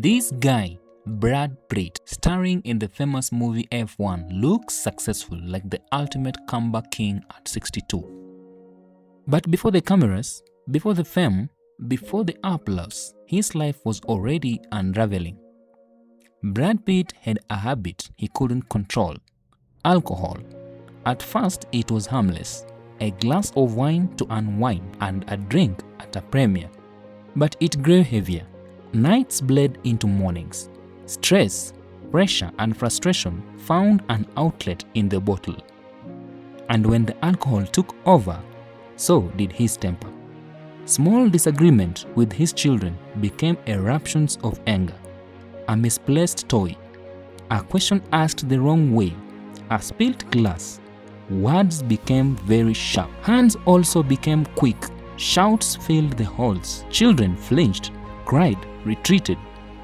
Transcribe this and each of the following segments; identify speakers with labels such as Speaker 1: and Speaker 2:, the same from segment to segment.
Speaker 1: This guy, Brad Pitt, starring in the famous movie F1, looks successful like the ultimate comeback king at 62. But before the cameras, before the fame, before the applause, his life was already unraveling. Brad Pitt had a habit he couldn't control: alcohol. At first it was harmless, a glass of wine to unwind and a drink at a premiere. But it grew heavier. Nights bled into mornings. Stress, pressure and frustration found an outlet in the bottle. And when the alcohol took over, so did his temper. Small disagreement with his children became eruptions of anger. A misplaced toy, a question asked the wrong way, a spilled glass. Words became very sharp. Hands also became quick. Shouts filled the halls. Children flinched, cried, retreated.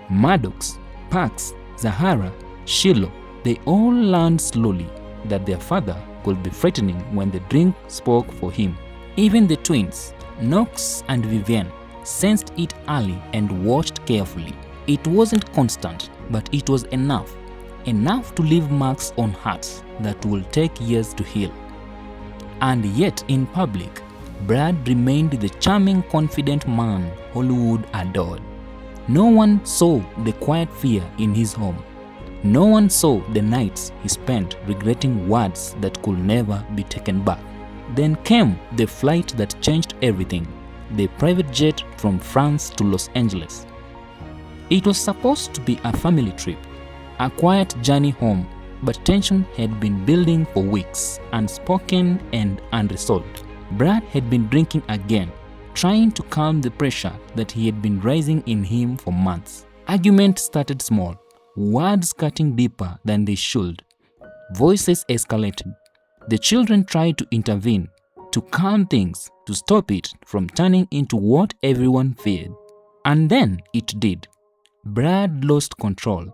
Speaker 1: Maddox, Parks, Zahara, Shiloh, they all learned slowly that their father could be frightening when the drink spoke for him. Even the twins, Knox and Vivian, sensed it early and watched carefully. It wasn't constant, but it was enough. Enough to leave marks on hearts that will take years to heal. And yet in public, Brad remained the charming, confident man Hollywood adored. No one saw the quiet fear in his home. No one saw the nights he spent regretting words that could never be taken back. Then came the flight that changed everything, the private jet from France to Los Angeles. It was supposed to be a family trip, a quiet journey home, but tension had been building for weeks, unspoken and unresolved. Brad had been drinking again, trying to calm the pressure that he had been rising in him for months. Arguments started small, words cutting deeper than they should. Voices escalated. The children tried to intervene, to calm things, to stop it from turning into what everyone feared. And then it did. Brad lost control.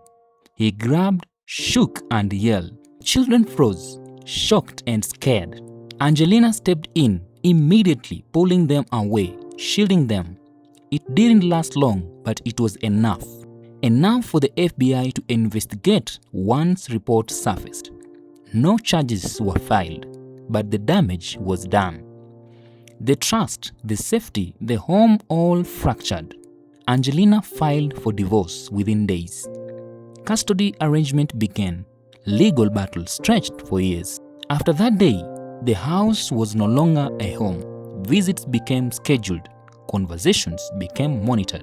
Speaker 1: He grabbed, shook and yelled. Children froze, shocked and scared. Angelina stepped in, immediately pulling them away, shielding them. It didn't last long, but it was enough. Enough for the FBI to investigate once reports surfaced. No charges were filed, but the damage was done. The trust, the safety, the home all fractured. Angelina filed for divorce within days. Custody arrangement began. Legal battle stretched for years. After that day, the house was no longer a home. Visits became scheduled. Conversations became monitored.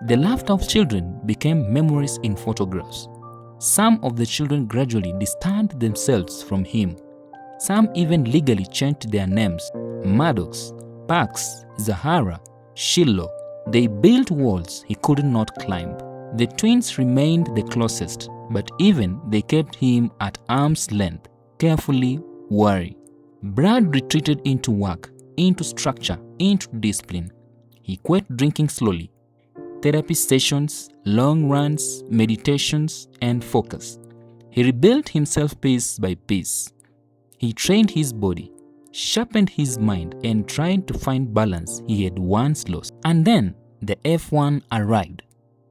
Speaker 1: The laughter of children became memories in photographs. Some of the children gradually distanced themselves from him. Some even legally changed their names. Maddox, Parks, Zahara, Shiloh. They built walls he could not climb. The twins remained the closest, but even they kept him at arm's length, carefully wary. Brad retreated into work, into structure, into discipline. He quit drinking slowly. Therapy sessions, long runs, meditations, and focus. He rebuilt himself piece by piece. He trained his body, sharpened his mind, and tried to find balance he had once lost. And then the F1 arrived.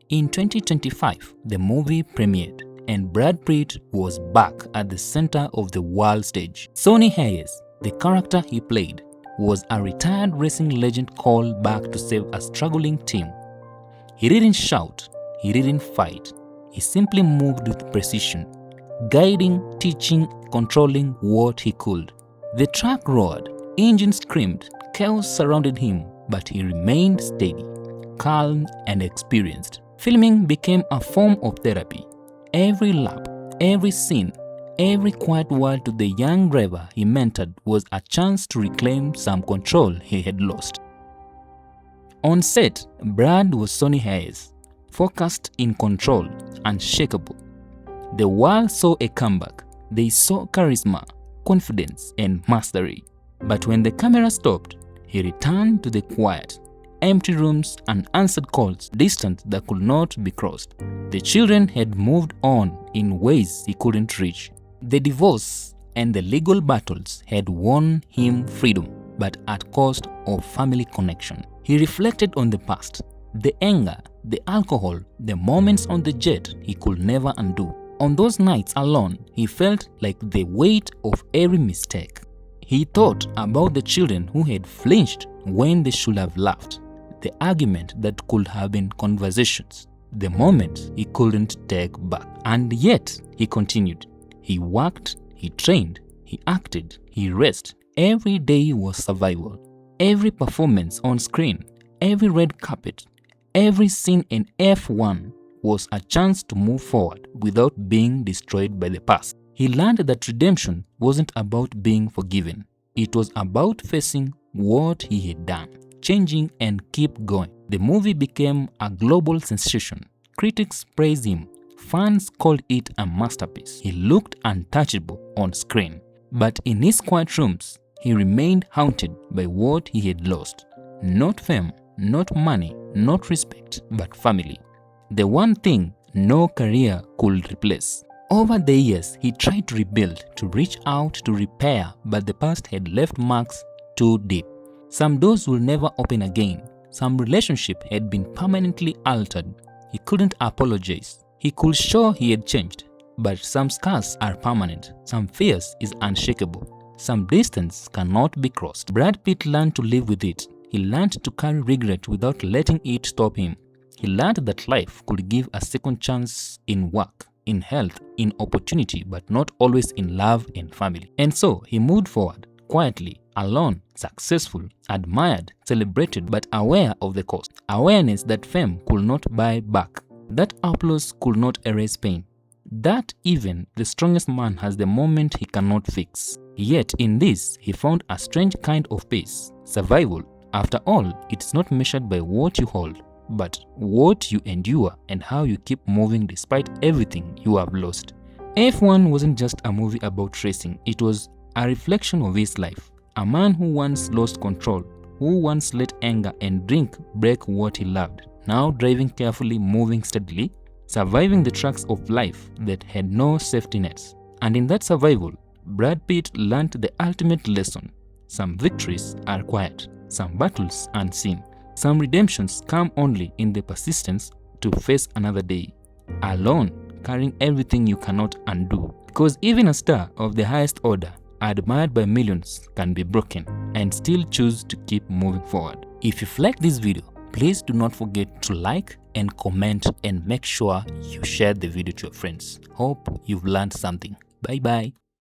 Speaker 1: In 2025, the movie premiered, and Brad Pitt was back at the center of the world stage. Sonny Hayes, the character he played, was a retired racing legend called back to save a struggling team. He didn't shout, he didn't fight, he simply moved with precision, guiding, teaching, controlling what he could. The truck roared, engines screamed, chaos surrounded him, but he remained steady, calm and experienced. Filming became a form of therapy. Every lap, every scene, every quiet word to the young driver he mentored was a chance to reclaim some control he had lost. On set, Brad was Sonny Hayes, focused, in control, unshakable. The world saw a comeback. They saw charisma, confidence, and mastery. But when the camera stopped, he returned to the quiet, empty rooms, and answered calls, distance that could not be crossed. The children had moved on in ways he couldn't reach. The divorce and the legal battles had won him freedom, but at cost of family connection. He reflected on the past, the anger, the alcohol, the moments on the jet he could never undo. On those nights alone, he felt like the weight of every mistake. He thought about the children who had flinched when they should have laughed, the argument that could have been conversations, the moments he couldn't take back. And yet, he continued. He worked, he trained, he acted, he raced. Every day was survival. Every performance on screen, every red carpet, every scene in F1 was a chance to move forward without being destroyed by the past. He learned that redemption wasn't about being forgiven. It was about facing what he had done, changing and keep going. The movie became a global sensation. Critics praised him. Fans called it a masterpiece. He looked untouchable on screen. But in his quiet rooms, he remained haunted by what he had lost. Not fame, not money, not respect, but family. The one thing no career could replace. Over the years, he tried to rebuild, to reach out, to repair, but the past had left marks too deep. Some doors will never open again. Some relationship had been permanently altered. He couldn't apologize. He could show he had changed. But some scars are permanent. Some fears is unshakable. Some distance cannot be crossed. Brad Pitt learned to live with it. He learned to carry regret without letting it stop him. He learned that life could give a second chance in work, in health, in opportunity, but not always in love and family. And so he moved forward, quietly, alone, successful, admired, celebrated, but aware of the cost. Awareness that fame could not buy back, that applause could not erase pain, that even the strongest man has the moment he cannot fix. Yet in this, he found a strange kind of peace, survival. After all, it's not measured by what you hold, but what you endure and how you keep moving despite everything you have lost. F1 wasn't just a movie about racing, it was a reflection of his life. A man who once lost control, who once let anger and drink break what he loved, now driving carefully, moving steadily, surviving the tracks of life that had no safety nets. And in that survival, Brad Pitt learned the ultimate lesson. Some victories are quiet, some battles unseen. Some redemptions come only in the persistence to face another day, alone, carrying everything you cannot undo. Because even a star of the highest order, admired by millions, can be broken and still choose to keep moving forward. If you've liked this video, please do not forget to like and comment and make sure you share the video to your friends. Hope you've learned something. Bye bye.